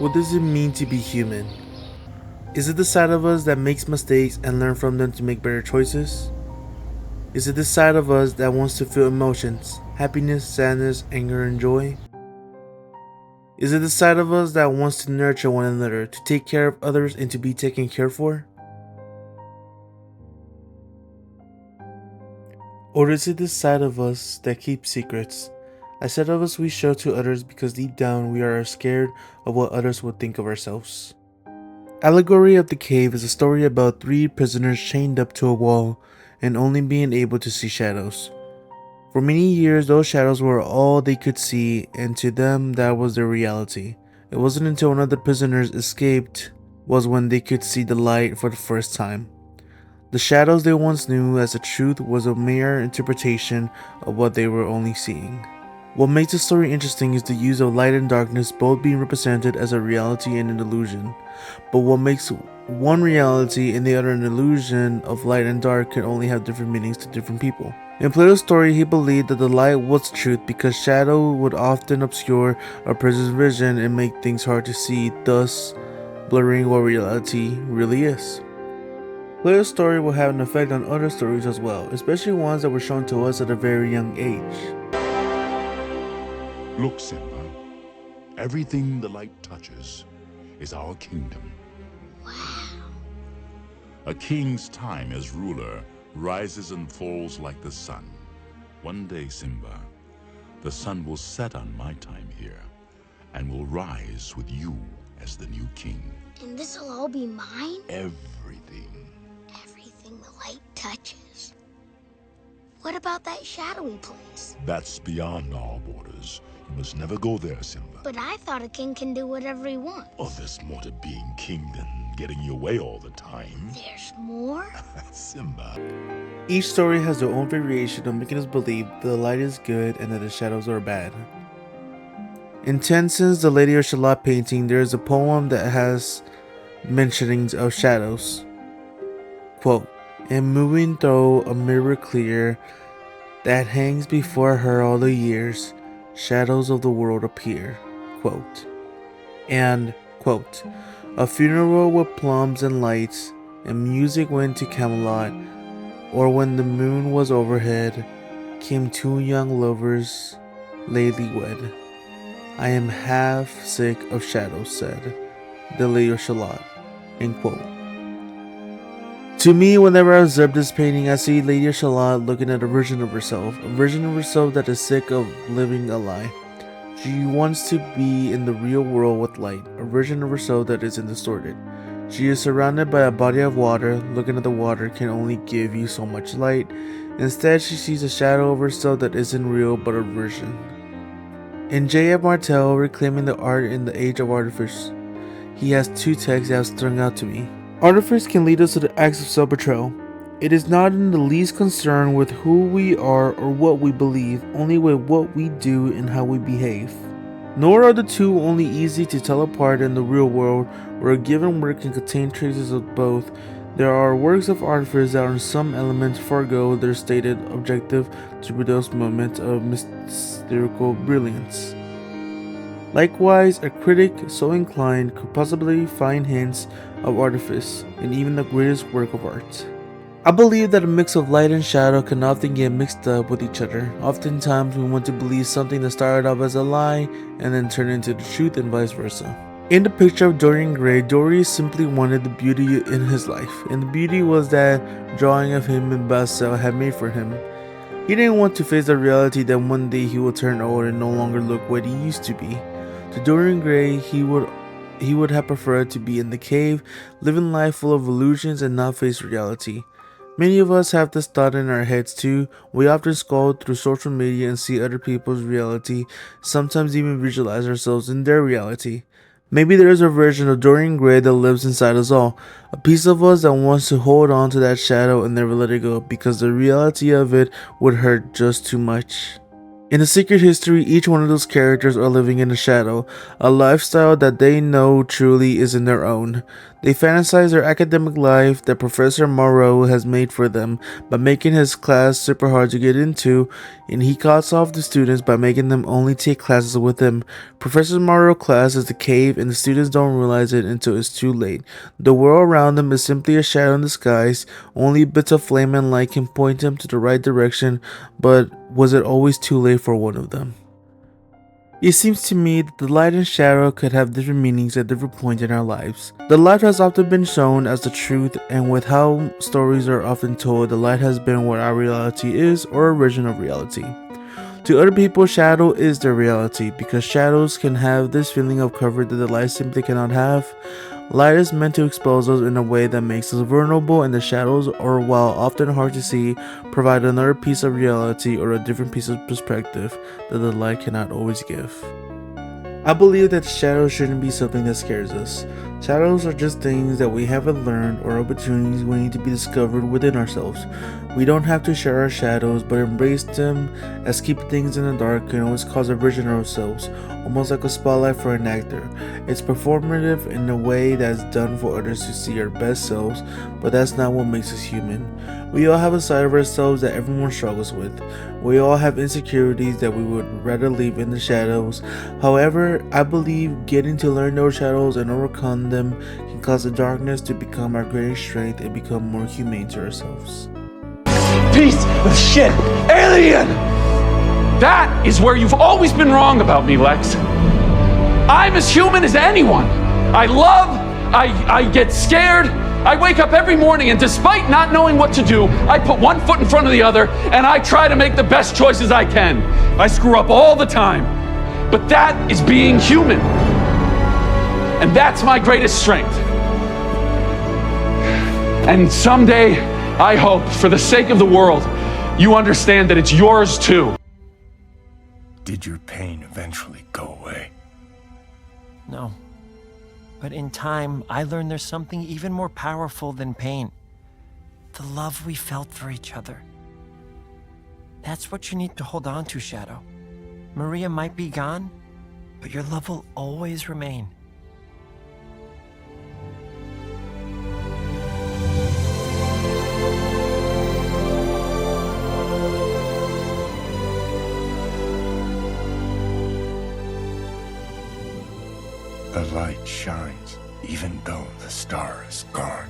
What does it mean to be human? Is it the side of us that makes mistakes and learn from them to make better choices? Is it the side of us that wants to feel emotions, happiness, sadness, anger, and joy? Is it the side of us that wants to nurture one another, to take care of others, and to be taken care for? Or is it the side of us that keeps secrets? A side of us we show to others because deep down we are scared of what others would think of ourselves. Allegory of the Cave is a story about 3 prisoners chained up to a wall and only being able to see shadows. For many years, those shadows were all they could see, and to them, that was their reality. It wasn't until one of the prisoners escaped was when they could see the light for the first time. The shadows they once knew as the truth was a mere interpretation of what they were only seeing. What makes the story interesting is the use of light and darkness both being represented as a reality and an illusion. But what makes one reality and the other an illusion of light and dark can only have different meanings to different people. In Plato's story, he believed that the light was truth because shadow would often obscure a person's vision and make things hard to see, thus blurring what reality really is. Plato's story will have an effect on other stories as well, especially ones that were shown to us at a very young age. Look, Simba. Everything the light touches is our kingdom. Wow. A king's time as ruler rises and falls like the sun. One day, Simba, the sun will set on my time here and will rise with you as the new king. And this'll all be mine? Everything. Everything the light touches. What about that shadowy place? That's beyond our borders. You must never go there, Simba. But I thought a king can do whatever he wants. Oh, there's more to being king than getting your way all the time. There's more? Simba. Each story has their own variation of making us believe that the light is good and that the shadows are bad. In Tenson's The Lady of Shalott painting, there is a poem that has mentionings of shadows. Quote, "And moving through a mirror clear that hangs before her all the years, shadows of the world appear." Quote. And, quote, "A funeral with plums and lights, and music went to Camelot, or when the moon was overhead, came 2 young lovers lately wed. I am half sick of shadows," said the Lady of Shalott. End quote. To me, whenever I observe this painting, I see Lady of Shalott looking at a version of herself that is sick of living a lie. She wants to be in the real world with light, a version of herself that isn't distorted. She is surrounded by a body of water. Looking at the water can only give you so much light. Instead, she sees a shadow of herself that isn't real but a version. In J.F. Martel, Reclaiming the Art in the Age of Artifice, he has 2 texts that have struck out to me. Artifice can lead us to the acts of self-betrayal. It is not in the least concerned with who we are or what we believe, only with what we do and how we behave. Nor are the two only easy to tell apart in the real world, where a given work can contain traces of both. There are works of artifice that in some elements forego their stated objective to produce moments of mystical brilliance. Likewise, a critic so inclined could possibly find hints of artifice in even the greatest work of art. I believe that a mix of light and shadow can often get mixed up with each other. Oftentimes we want to believe something that started off as a lie and then turn into the truth and vice versa. In the picture of Dorian Gray, Dory simply wanted the beauty in his life, and the beauty was that drawing of him and Basel had made for him. He didn't want to face the reality that one day he would turn old and no longer look what he used to be. To Dorian Gray, he would have preferred to be in the cave, living life full of illusions and not face reality. Many of us have this thought in our heads too. We often scroll through social media and see other people's reality, sometimes even visualize ourselves in their reality. Maybe there is a version of Dorian Gray that lives inside us all, a piece of us that wants to hold on to that shadow and never let it go because the reality of it would hurt just too much. In the Secret History, each one of those characters are living in a shadow, a lifestyle that they know truly isn't their own. They fantasize their academic life that Professor Moreau has made for them by making his class super hard to get into, and he cuts off the students by making them only take classes with him. Professor Moreau's class is the cave, and the students don't realize it until it's too late. The world around them is simply a shadow in the skies, only bits of flame and light can point them to the right direction, but was it always too late for one of them? It seems to me that the light and shadow could have different meanings at different points in our lives. The light has often been shown as the truth, and with how stories are often told, the light has been what our reality is, or original reality. To other people, shadow is their reality, because shadows can have this feeling of cover that the light simply cannot have. Light is meant to expose us in a way that makes us vulnerable, and the shadows, or while often hard to see, provide another piece of reality or a different piece of perspective that the light cannot always give. I believe that shadows shouldn't be something that scares us. Shadows are just things that we haven't learned or opportunities waiting to be discovered within ourselves. We don't have to share our shadows, but embrace them, as keeping things in the dark can always cause a version of ourselves, almost like a spotlight for an actor. It's performative in a way that's done for others to see our best selves, but that's not what makes us human. We all have a side of ourselves that everyone struggles with. We all have insecurities that we would rather leave in the shadows. However, I believe getting to learn those shadows and overcome them can cause the darkness to become our greatest strength and become more humane to ourselves. Piece of shit alien! That is where you've always been wrong about me, Lex. I'm as human as anyone. I love, I get scared. I wake up every morning, and despite not knowing what to do, I put one foot in front of the other, and I try to make the best choices I can. I screw up all the time. But that is being human. And that's my greatest strength. And someday, I hope, for the sake of the world, you understand that it's yours too. Did your pain eventually go away? No. But in time, I learned there's something even more powerful than pain. The love we felt for each other. That's what you need to hold on to, Shadow. Maria might be gone, but your love will always remain. The light shines even though the star is gone.